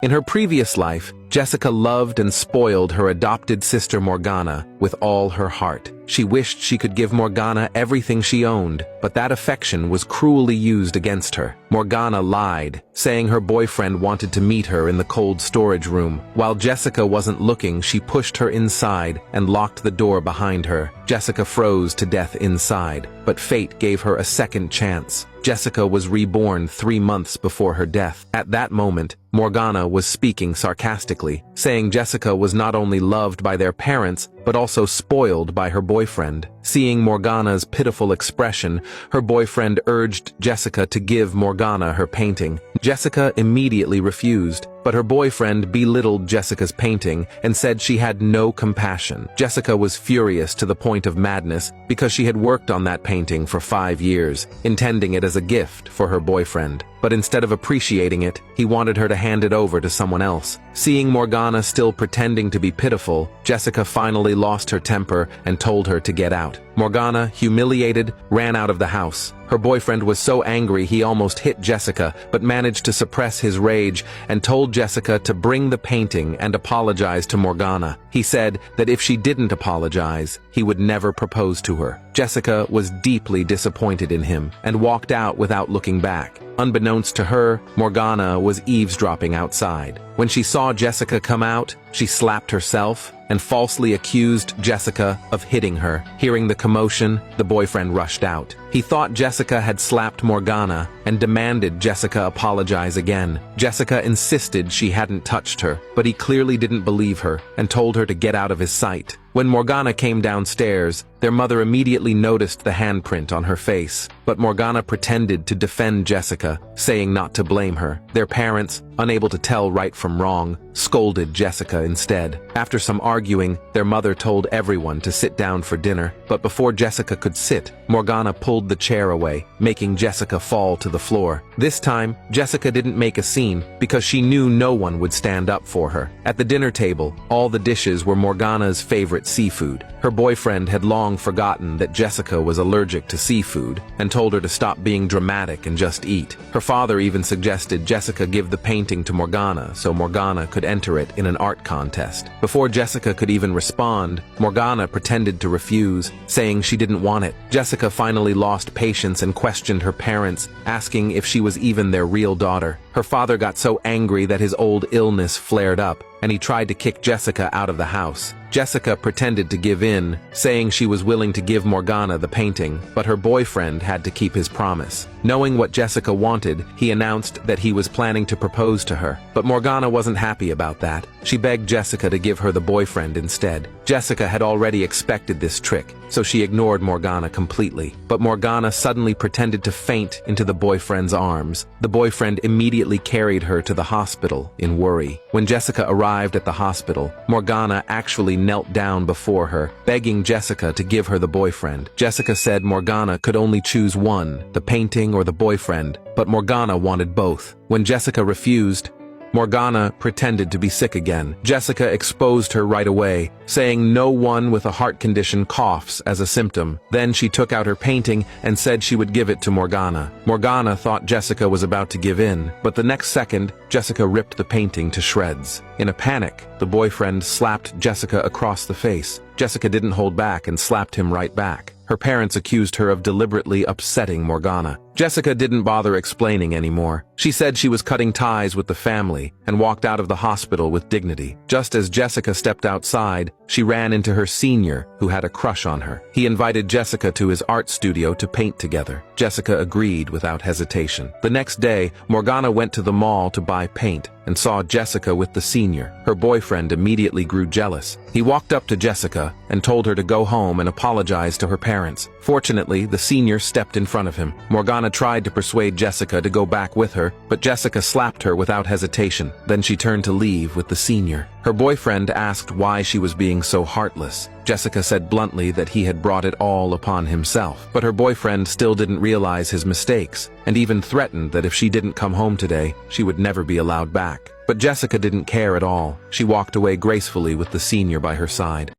In her previous life, Jessica loved and spoiled her adopted sister Morgana with all her heart. She wished she could give Morgana everything she owned, but that affection was cruelly used against her. Morgana lied, saying her boyfriend wanted to meet her in the cold storage room. While Jessica wasn't looking, she pushed her inside and locked the door behind her. Jessica froze to death inside, but fate gave her a second chance. Jessica was reborn 3 months before her death. At that moment, Morgana was speaking sarcastically, saying Jessica was not only loved by their parents, but also spoiled by her boyfriend. Seeing Morgana's pitiful expression, her boyfriend urged Jessica to give Morgana her painting. Jessica immediately refused, but her boyfriend belittled Jessica's painting and said she had no compassion. Jessica was furious to the point of madness because she had worked on that painting for 5 years, intending it as a gift for her boyfriend. But instead of appreciating it, he wanted her to hand it over to someone else. Seeing Morgana still pretending to be pitiful, Jessica finally lost her temper and told her to get out. Morgana, humiliated, ran out of the house. Her boyfriend was so angry he almost hit Jessica, but managed to suppress his rage and told Jessica to bring the painting and apologize to Morgana. He said that if she didn't apologize, he would never propose to her. Jessica was deeply disappointed in him and walked out without looking back. Unbeknownst to her, Morgana was eavesdropping outside. When she saw Jessica come out, she slapped herself and falsely accused Jessica of hitting her. Hearing the commotion, the boyfriend rushed out. He thought Jessica had slapped Morgana and demanded Jessica apologize again. Jessica insisted she hadn't touched her, but he clearly didn't believe her and told her to get out of his sight. When Morgana came downstairs, their mother immediately noticed the handprint on her face, but Morgana pretended to defend Jessica, saying not to blame her. Their parents, unable to tell right from wrong, scolded Jessica instead. After some arguing, their mother told everyone to sit down for dinner, but before Jessica could sit, Morgana pulled the chair away, making Jessica fall to the floor. This time, Jessica didn't make a scene because she knew no one would stand up for her. At the dinner table, all the dishes were Morgana's favorite seafood. Her boyfriend had long forgotten that Jessica was allergic to seafood and told her to stop being dramatic and just eat. Her father even suggested Jessica give the painting to Morgana so Morgana could enter it in an art contest. Before Jessica could even respond, Morgana pretended to refuse, saying she didn't want it. Jessica finally lost patience and questioned her parents, asking if she was even their real daughter. Her father got so angry that his old illness flared up, and he tried to kick Jessica out of the house. Jessica pretended to give in, saying she was willing to give Morgana the painting, but her boyfriend had to keep his promise. Knowing what Jessica wanted, he announced that he was planning to propose to her. But Morgana wasn't happy about that. She begged Jessica to give her the boyfriend instead. Jessica had already expected this trick, so she ignored Morgana completely. But Morgana suddenly pretended to faint into the boyfriend's arms. The boyfriend immediately carried her to the hospital in worry. When Jessica arrived at the hospital, Morgana actually knelt down before her, begging Jessica to give her the boyfriend. Jessica said Morgana could only choose one, the painting or the boyfriend, but Morgana wanted both. When Jessica refused, Morgana pretended to be sick again. Jessica exposed her right away, saying no one with a heart condition coughs as a symptom. Then she took out her painting and said she would give it to Morgana. Morgana thought Jessica was about to give in, but the next second, Jessica ripped the painting to shreds. In a panic, the boyfriend slapped Jessica across the face. Jessica didn't hold back and slapped him right back. Her parents accused her of deliberately upsetting Morgana. Jessica didn't bother explaining anymore. She said she was cutting ties with the family and walked out of the hospital with dignity. Just as Jessica stepped outside, she ran into her senior, who had a crush on her. He invited Jessica to his art studio to paint together. Jessica agreed without hesitation. The next day, Morgana went to the mall to buy paint and saw Jessica with the senior. Her boyfriend immediately grew jealous. He walked up to Jessica and told her to go home and apologize to her parents. Fortunately, the senior stepped in front of him. Morgana tried to persuade Jessica to go back with her, but Jessica slapped her without hesitation. Then she turned to leave with the senior. Her boyfriend asked why she was being so heartless. Jessica said bluntly that he had brought it all upon himself. But her boyfriend still didn't realize his mistakes, and even threatened that if she didn't come home today, she would never be allowed back. But Jessica didn't care at all. She walked away gracefully with the senior by her side.